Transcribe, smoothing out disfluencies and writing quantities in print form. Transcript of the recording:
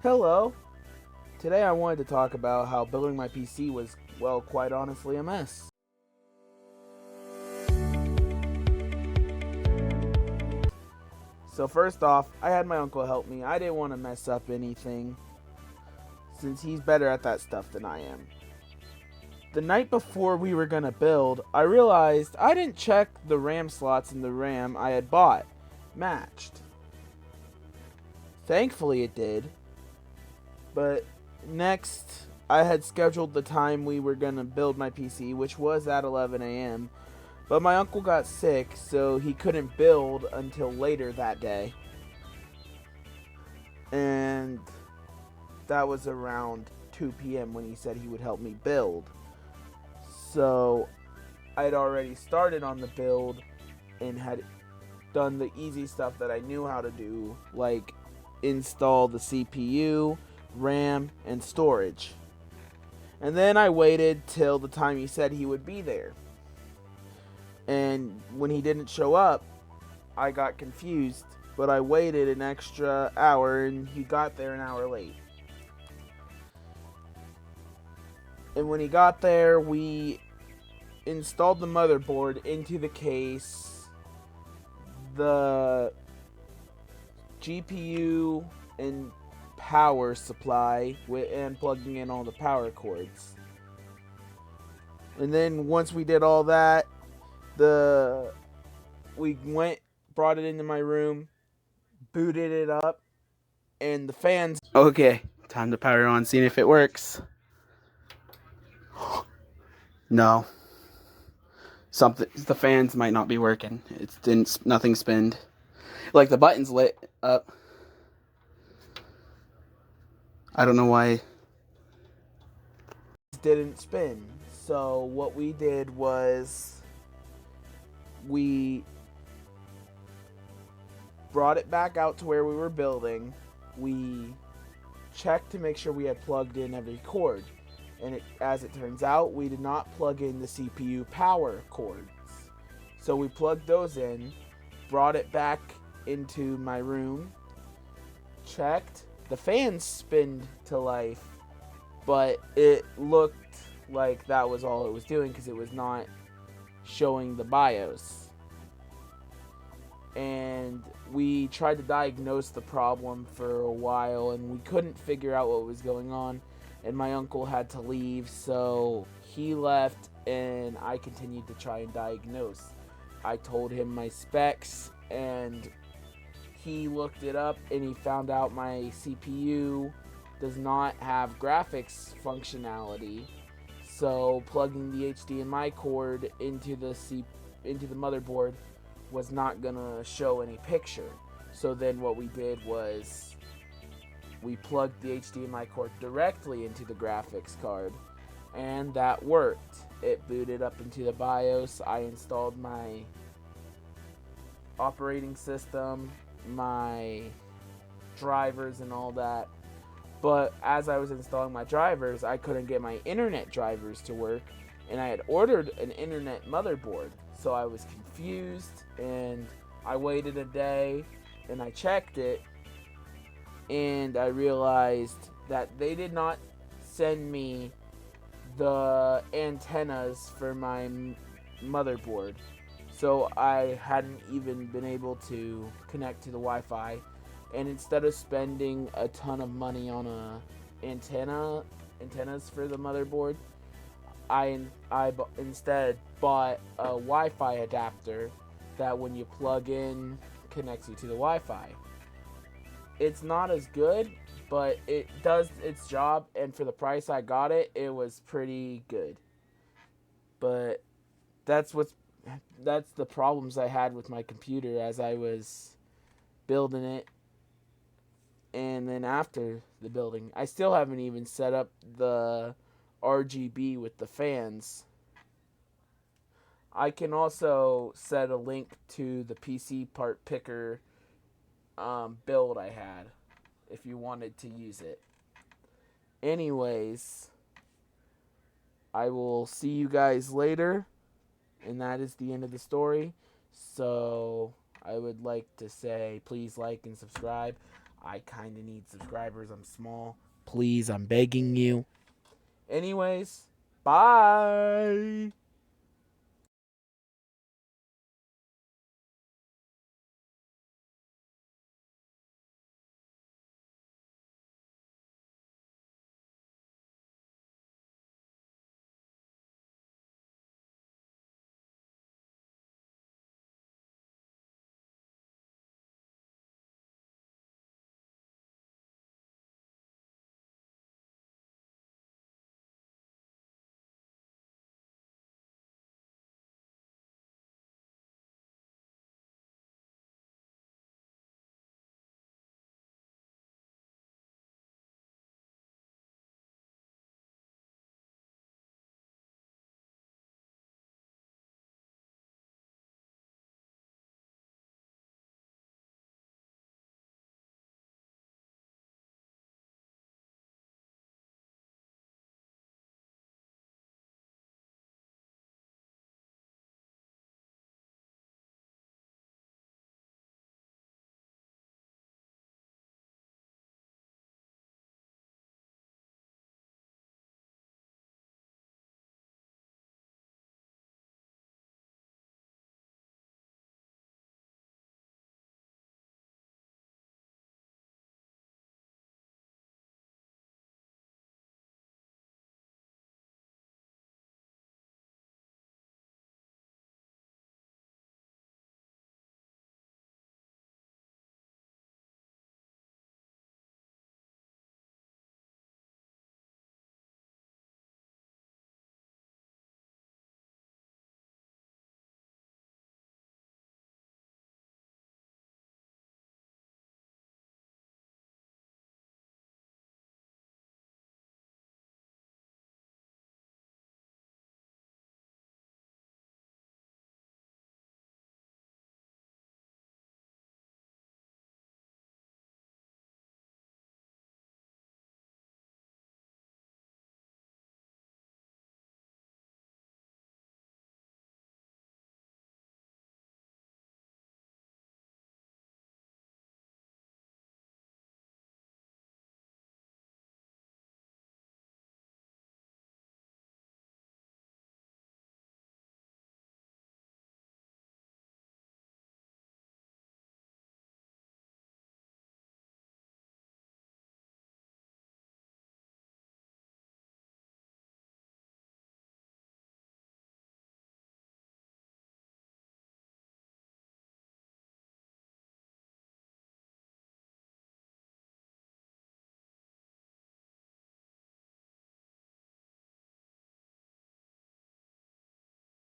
Hello. Today I wanted to talk about how building my PC was, well, quite honestly, a mess. So, first off, I had my uncle help me. I didn't want to mess up anything, since he's better at that stuff than I am. The night before we were gonna build, I realized I didn't check the RAM slots in the RAM I had bought matched. Thankfully, it did, but next, I had scheduled the time we were gonna build my PC, which was at 11 a.m. But my uncle got sick, so he couldn't build until later that day. And that was around 2 p.m. when he said he would help me build. So I'd already started on the build and had done the easy stuff that I knew how to do, like install the CPU, RAM, and storage. And then I waited till the time he said he would be there. And when he didn't show up, I got confused, but I waited an extra hour and he got there an hour late. And when he got there, we installed the motherboard into the case, the GPU and power supply, and plugging in all the power cords. And then once we did all that, we brought it into my room, booted it up, and the fans. Okay, time to power on, seeing if it works. No, something. The fans might not be working. It didn't. Nothing spinned. Like the button's lit up. I don't know why. Didn't spin. So what we did was we brought it back out to where we were building. We checked to make sure we had plugged in every cord. And as it turns out, we did not plug in the CPU power cords. So we plugged those in, brought it back into my room, checked. The fans spinned to life, but it looked like that was all it was doing because it was not showing the BIOS. And we tried to diagnose the problem for a while and we couldn't figure out what was going on. And my uncle had to leave, so he left and I continued to try and diagnose. I told him my specs and he looked it up and he found out my CPU does not have graphics functionality. So plugging the HDMI cord into the motherboard was not gonna show any picture. So then what we did was we plugged the HDMI cord directly into the graphics card, and that worked. It booted up into the BIOS. I installed my operating system, my drivers, and all that. But as I was installing my drivers, I couldn't get my internet drivers to work, and I had ordered an internet motherboard. So I was confused, and I waited a day, and I checked it, and I realized that they did not send me the antennas for my motherboard. So I hadn't even been able to connect to the Wi-Fi, and instead of spending a ton of money on antennas for the motherboard, I instead bought a Wi-Fi adapter that when you plug in connects you to the Wi-Fi. It's not as good, but it does its job, and for the price I got it, it was pretty good. But that's what's that's the problems I had with my computer as I was building it, and then after the building. I still haven't even set up the RGB with the fans. I can also set a link to the PC part picker build I had if you wanted to use it. Anyways, I will see you guys later, and that is the end of the story. So I would like to say please like and subscribe. I kind of need subscribers. I'm small. Please, I'm begging you. Anyways, bye.